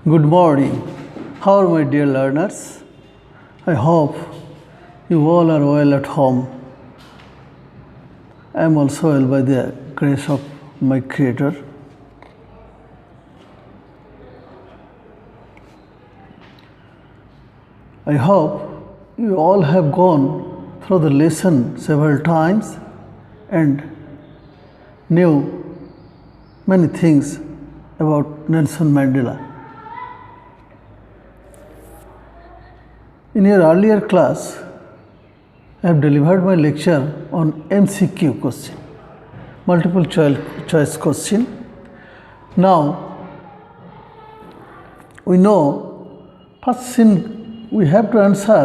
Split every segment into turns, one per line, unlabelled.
Good morning. How are my dear learners? I hope you all are well at home. I am also well by the grace of my Creator. I hope you all have gone through the lesson several times and knew many things about Nelson Mandela. In your earlier class, I have delivered my lecture on MCQ question, multiple choice question. Now, we know first thing we have to answer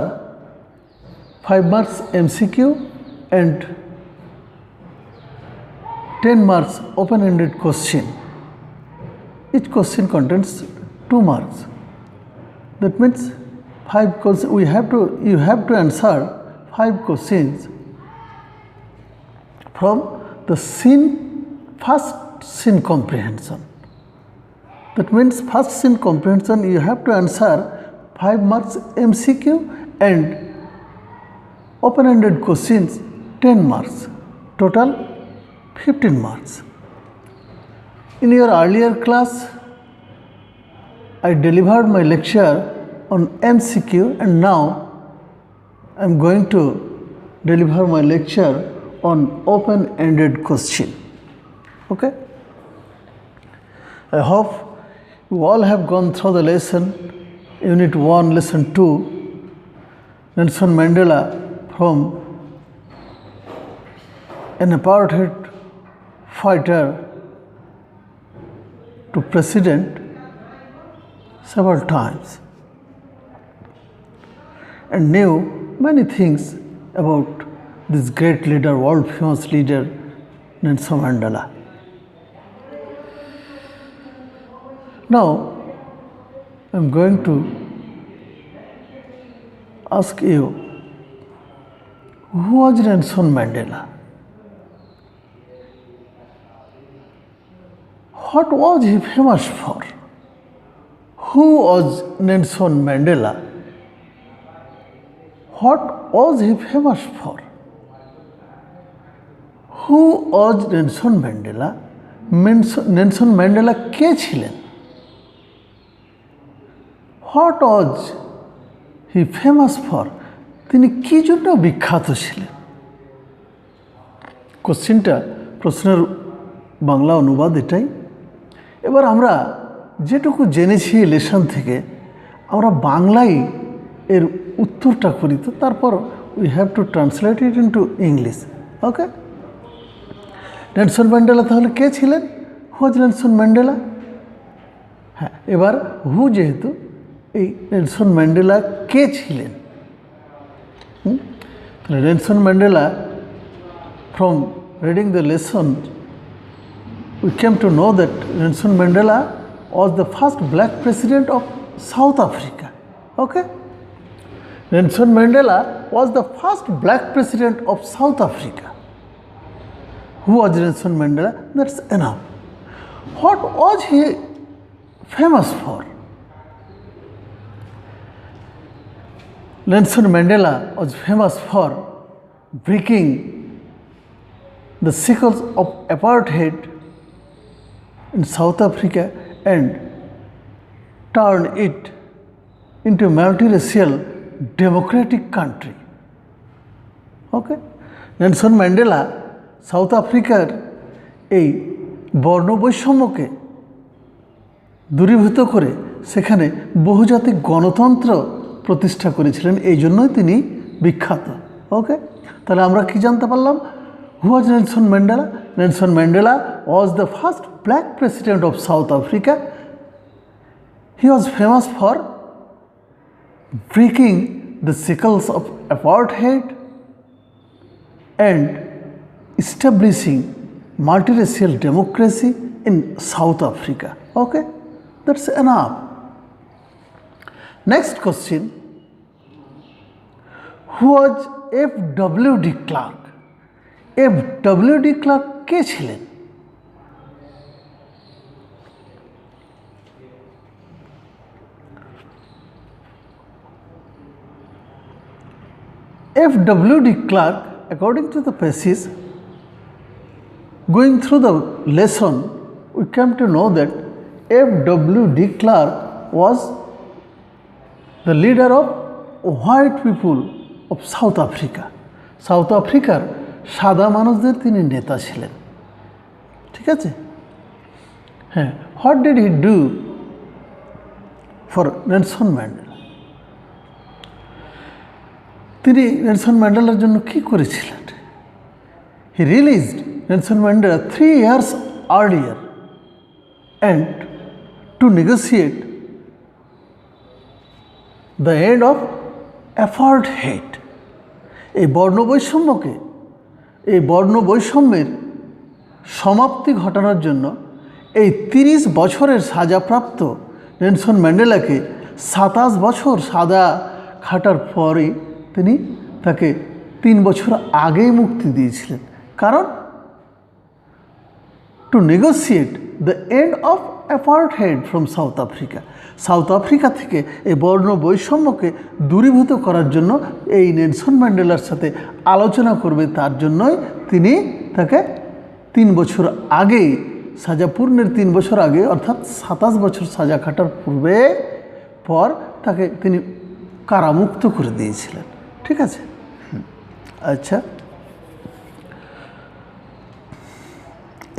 5 marks MCQ and 10 marks open-ended question. Each question contains 2 marks. That means you have to answer 5 questions from the first scene comprehension. That means first scene comprehension you have to answer 5 marks MCQ and open-ended questions 10 marks, total 15 marks. In your earlier class, I delivered my lecture on MCQ and now I am going to deliver my lecture on open-ended question. Okay? I hope you all have gone through the lesson, Unit 1, Lesson 2, Nelson Mandela from an apartheid fighter to president several times and knew many things about this great leader, world famous leader, Nelson Mandela. Now, I am going to ask you, who was Nelson Mandela? What was he famous for? Who was Nelson Mandela? What was he famous for? Who was Nelson Mandela? Nelson Mandela কে ছিলেন? What was he famous for? তিনি কি জন্য বিখ্যাত ছিলেন? প্রশ্নের বাংলা অনুবাদ এটাই। এবার আমরা যেটুকু জেনেছি লেসন থেকে আমরা বাংলায় এর উত্তরটা করি, তো তারপর we have to translate it into English. Okay, Nelson Mandela তাহলে কে ছিলেন? হু ওয়াজ নেলসন ম্যান্ডেলা? হ্যাঁ, এবার হু যেহেতু, এই নেলসন ম্যান্ডেলা কে ছিলেন? তাহলে Nelson Mandela, from reading the lesson we came to know that Nelson Mandela was the first black president of South Africa. Okay? Nelson Mandela was the first black president of South Africa. Who was Nelson Mandela? That's enough. What was he famous for? Nelson Mandela was famous for breaking the shackles of apartheid in South Africa and turn it into a multiracial democratic country. Okay? Nelson Mandela south আফ্রিকার এই বর্ণবৈষম্যকে দূরীভূত করে সেখানে বহুজাতিক গণতন্ত্র প্রতিষ্ঠা করেছিলেন, এই জন্যই তিনি বিখ্যাত। ওকে, তাহলে আমরা কি জানতে পারলাম? Who was Nelson Mandela? Nelson Mandela was the first black president of South Africa. He was famous for breaking the shackles of apartheid and establishing multiracial democracy in South Africa. Okay, that's enough. Next question, who was F.W.D. Clark? F.W.D. Clark কে ছিলেন? F.W.D. Clark, according to the passage, going through the lesson, we came to know that F.W.D. Clark was the leader of white people of South Africa. South আফ্রিকার সাদা মানুষদের তিনি নেতা ছিলেন, ঠিক আছে? হ্যাঁ, what did he do for Nelson Mandela? তিনি নেলসন ম্যান্ডেলার জন্য কী করেছিলেন? He released Nelson Mandela 3 years earlier and to negotiate the end of apartheid. এই বর্ণবৈষম্যের সমাপ্তি ঘটানোর জন্য এই 30 বছরের সাজাপ্রাপ্ত নেলসন ম্যান্ডেলাকে 27 বছর সাজা খাটার পরে তিনি তাকে 3 বছর আগেই মুক্তি দিয়েছিলেন। কারণ to negotiate the end of apartheid from South Africa. South Africa থেকে এই বর্ণ বৈষম্যকে দূরীভূত করার জন্য এই নেলসন ম্যান্ডেলার সাথে আলোচনা করবে, তার জন্যই তিনি তাকে 3 বছর আগেই সাজা পূর্ণের 3 বছর আগে, অর্থাৎ 27 বছর সাজা খাটার পর তাকে তিনি কারামুক্ত করে দিয়েছিলেন, ঠিক আছে? আচ্ছা,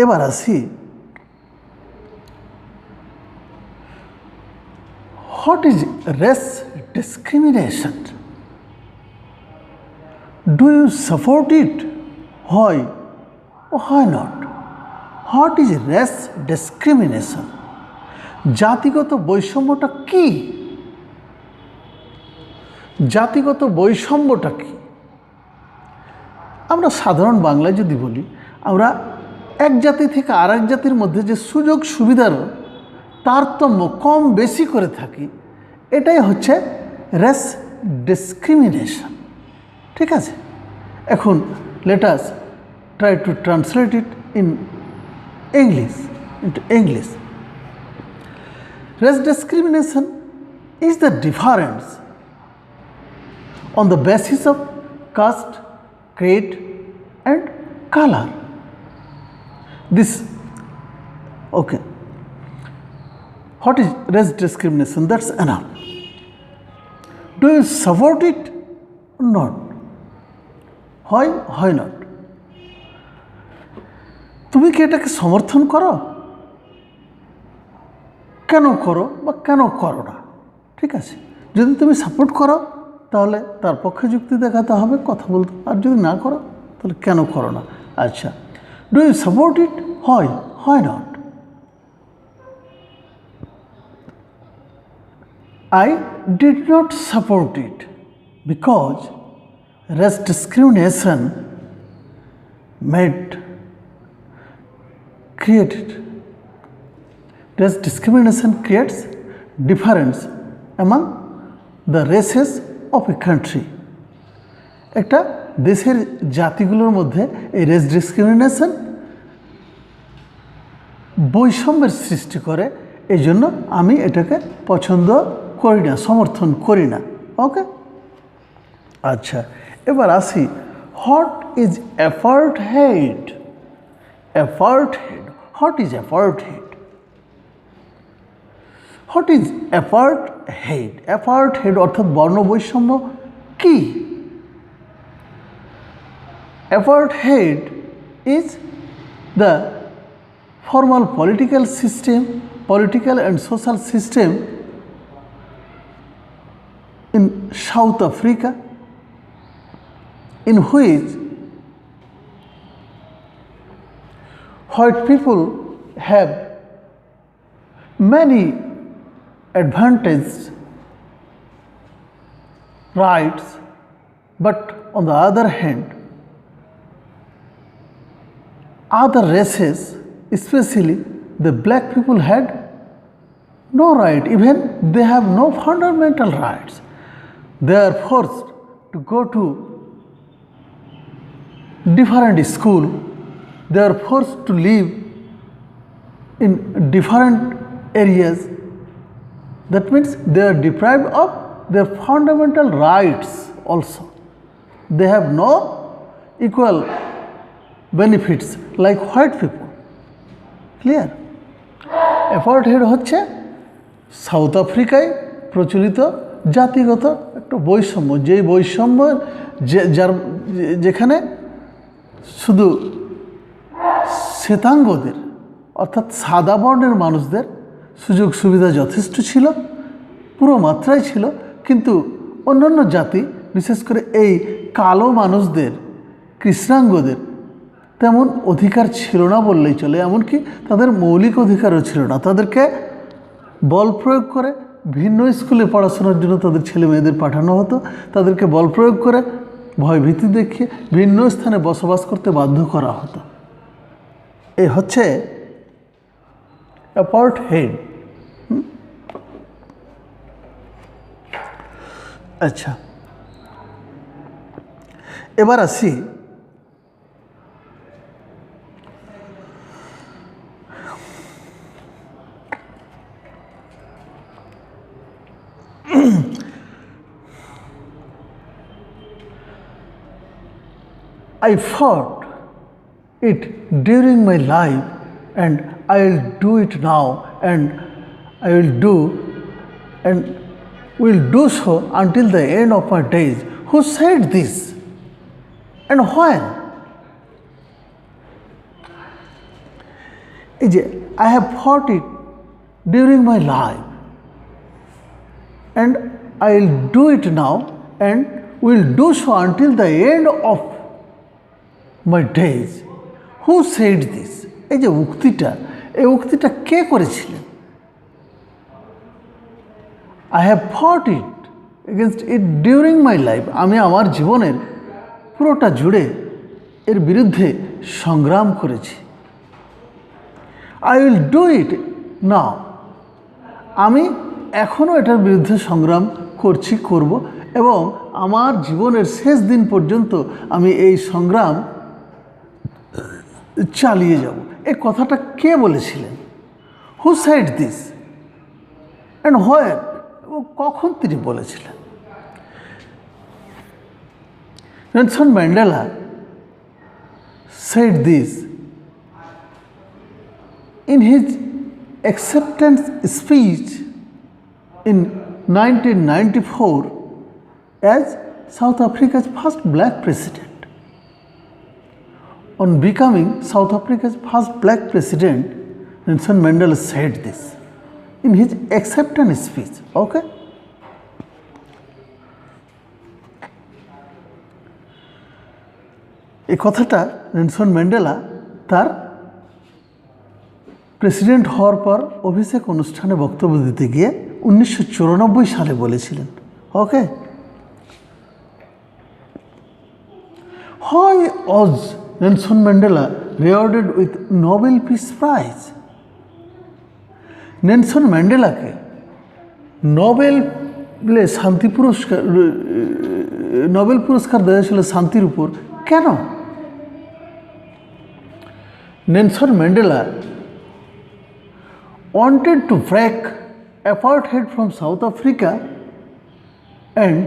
এবার আসি what is race discrimination? Do you support it? Why or why not? What is race discrimination? জাতিগত বৈষম্যটা কি? জাতিগত বৈষম্যটা কি? আমরা সাধারণ বাংলায় যদি বলি, আমরা এক জাতি থেকে আরেক জাতির মধ্যে যে সুযোগ সুবিধার তারতম্য কম বেশি করে থাকি, এটাই হচ্ছে রেস ডিসক্রিমিনেশন, ঠিক আছে? এখন let us try to translate it into English. Race discrimination is the difference on the basis of caste, creed and color. Okay. What is race discrimination? That's enough. Do you support it or not? Why not? তুমি কি এটাকে সমর্থন করো? কেন করো বা কেন করো না? ঠিক আছে, যদি তুমি সাপোর্ট করো তাহলে তার পক্ষে যুক্তি দেখাতে হবে, কথা বলতে, আর যদি না করো তাহলে কেন করো না? আচ্ছা, do you support it? why not? I did not support it because race discrimination race discrimination creates difference among the races of a country. একটা দেশের জাতিগুলোর মধ্যে এই রেস ডিসক্রিমিনেশন বৈষম্যের সৃষ্টি করে, এই জন্য আমি এটাকে পছন্দ করি না, সমর্থন করি না। ওকে, আচ্ছা, এবার আসি, what is apartheid? What is apartheid? What is apartheid? Apartheid অর্থাৎ বর্ণবৈষম্য কি? Apartheid is the formal political and social system in South Africa, in which white people have many advantages, rights, but on the other hand, other races, especially the black people, had no right, even they have no fundamental rights. They are forced to go to different school, they are forced to live in different areas. That means they are deprived of their fundamental rights also. they have no equal benefits like white people. Clear? Apartheid হচ্ছে South আফ্রিকায় প্রচলিত জাতিগত একটা বৈষম্য, যেই বৈষম্য যেখানে শুধু শ্বেতাঙ্গদের অর্থাৎ সাদা বর্ণের মানুষদের সুযোগ সুবিধা যথেষ্ট ছিল, পুরো মাত্রায় ছিল, কিন্তু অন্যান্য জাতি বিশেষ করে এই কালো মানুষদের, কৃষ্ণাঙ্গদের তেমন অধিকার ছিল না বললেই চলে। এমনকি তাদের মৌলিক অধিকারও ছিল না। তাদেরকে বল প্রয়োগ করে ভিন্ন স্কুলে পড়াশোনার জন্য তাদের ছেলে মেয়েদের পাঠানো হতো, তাদেরকে বল প্রয়োগ করে ভয়ভীতি দেখিয়ে ভিন্ন স্থানে বসবাস করতে বাধ্য করা হতো। এই হচ্ছে অ্যাপার্টহেড। আচ্ছা, এবার আসি I fought it during my life and I will do it now, and I will do and will do so until the end of my days. Who said this and when? I have fought it during my life and I will do it now and will do so until the end of my days. Who said this? এই যে উক্তিটা কে করেছিলেন? I have fought it against it during my life. আমি আমার জীবনের পুরোটা জুড়ে এর বিরুদ্ধে সংগ্রাম করেছি। I will do it now. আমি এখনও এটার বিরুদ্ধে সংগ্রাম করব এবং আমার জীবনের শেষ দিন পর্যন্ত আমি এই সংগ্রাম চালিয়ে যাব। এই কথাটা কে বলেছিলেন? Who said this and where? এবং কখন তিনি বলেছিলেন? Nelson Mandela said this in his acceptance speech in 1994 as South Africa's first black president. On becoming South Africa's first black president, Nelson Mandela said this in his acceptance speech. Okay? এই কথাটা Nelson Mandela তার president হওয়ার পর অভিষেক অনুষ্ঠানে বক্তব্য দিতে গিয়ে 1994 সালে বলেছিলেন। Okay? Why was Nelson Mandela rewarded with Nobel Peace Prize? Nelson ম্যান্ডেলাকে নোবেল পুরস্কার দেওয়া হয়েছিল শান্তির উপর। কেন? Nelson Mandela wanted to break apartheid from South Africa and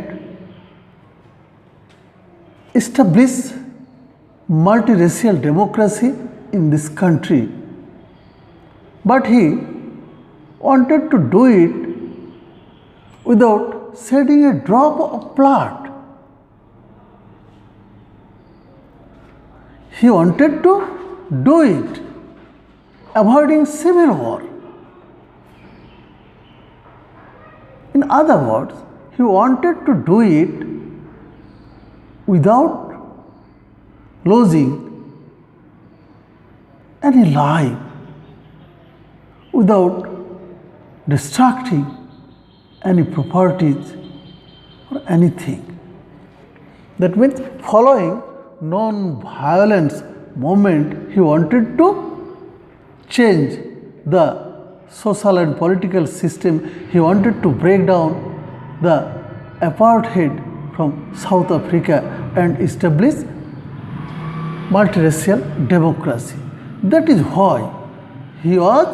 establish multiracial democracy in this country, but he wanted to do it without shedding a drop of blood. He wanted to do it avoiding civil war. In other words, he wanted to do it without losing any life, without destructing any properties or anything. That means following non-violence movement, he wanted to change the social and political system. He wanted to break down the apartheid from South Africa and establish multiracial democracy. That is why he was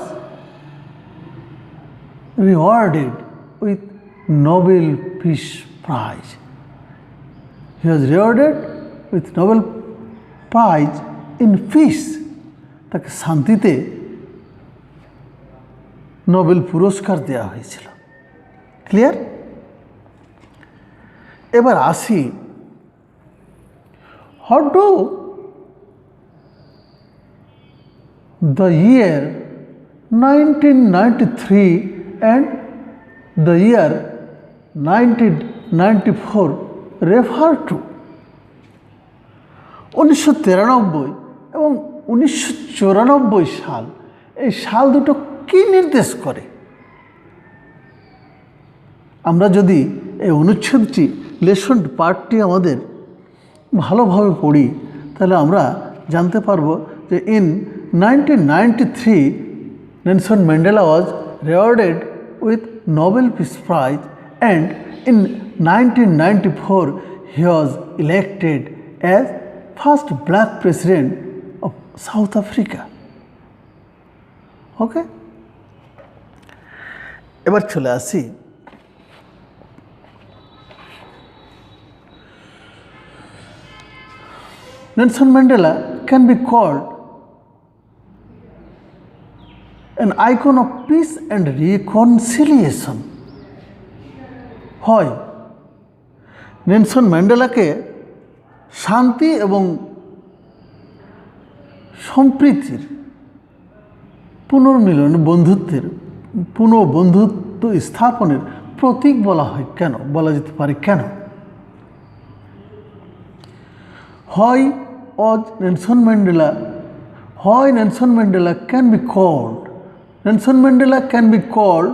rewarded with Nobel Peace Prize. he was rewarded with Nobel Prize in Peace. তাকে শান্তিতে Nobel পুরস্কার দেওয়া হয়েছিল। Clear? এবার আসি, how do the year 1993 and the year 1994 refer to? 1993 এবং 1994 সাল, এই সাল দুটো কি নির্দেশ করে? আমরা যদি এই অনুচ্ছেদটি লেসন পার্টটি আমাদের ভালোভাবে পড়ি, তাহলে আমরা জানতে পারবো যে in 1993 Nelson Mandela was rewarded with Nobel Peace Prize and in 1994 he was elected as first black president of South Africa. Okay, এবার চলে আসি Nelson Mandela can be called an icon of peace and reconciliation. হয় Nelson ম্যান্ডেলাকে শান্তি এবং সম্প্রীতির পুনর্মিলন, বন্ধুত্বের বন্ধুত্ব স্থাপনের প্রতীক বলা হয় কেন, বলা যেতে পারে কেন? হয় Nelson Mandela can be called, Nelson Mandela can be called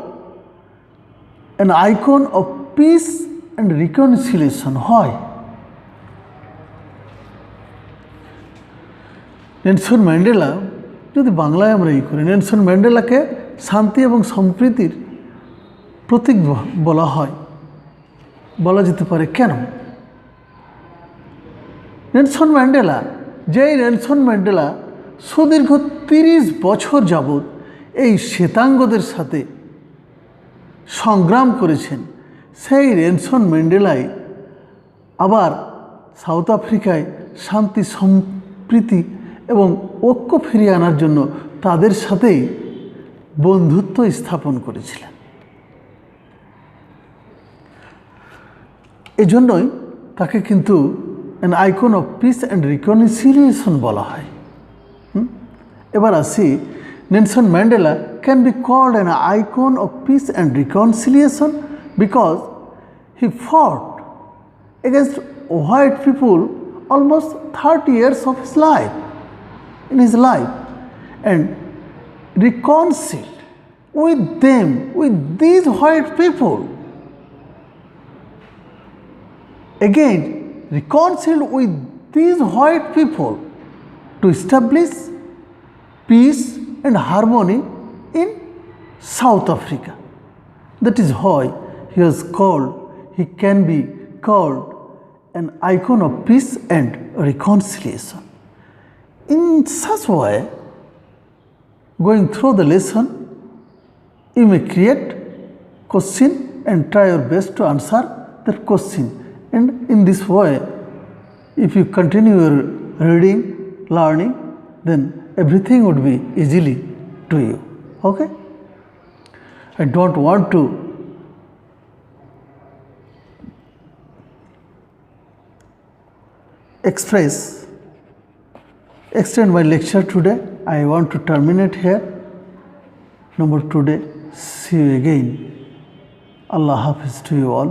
an icon of peace and reconciliation. হয় নেলসন ম্যান্ডেলা, যদি বাংলায় আমরা করি, নেলসন ম্যান্ডেলাকে শান্তি এবং সম্প্রীতির প্রতীক বলা হয়, বলা যেতে পারে কেন? নেলসন ম্যান্ডেলা, যেই নেলসন ম্যান্ডেলা সুদীর্ঘ 30 বছর যাবৎ এই শ্বেতাঙ্গদের সাথে সংগ্রাম করেছেন, সেই নেলসন ম্যান্ডেলাই আবার সাউথ আফ্রিকায় শান্তি সম্প্রীতি এবং ঐক্য ফিরিয়ে আনার জন্য তাদের সাথেই বন্ধুত্ব স্থাপন করেছিলেন। এজন্যই তাকে কিন্তু an icon of peace and reconciliation বলা হয়। এবার আসি, Nelson Mandela can be called an icon of peace and reconciliation because he fought against white people almost 30 years of his life, in his life, and reconciled with them, with these white people. Again, reconciled with these white people to establish peace and harmony in South Africa. That is why he can be called an icon of peace and reconciliation. In such way, going through the lesson, you may create question and try your best to answer that question. And in this way, if you continue your reading, learning, then everything would be easily to you. Okay? I don't want to extend my lecture today. I want to terminate here. No more today. See you again. Allah Hafiz to you all.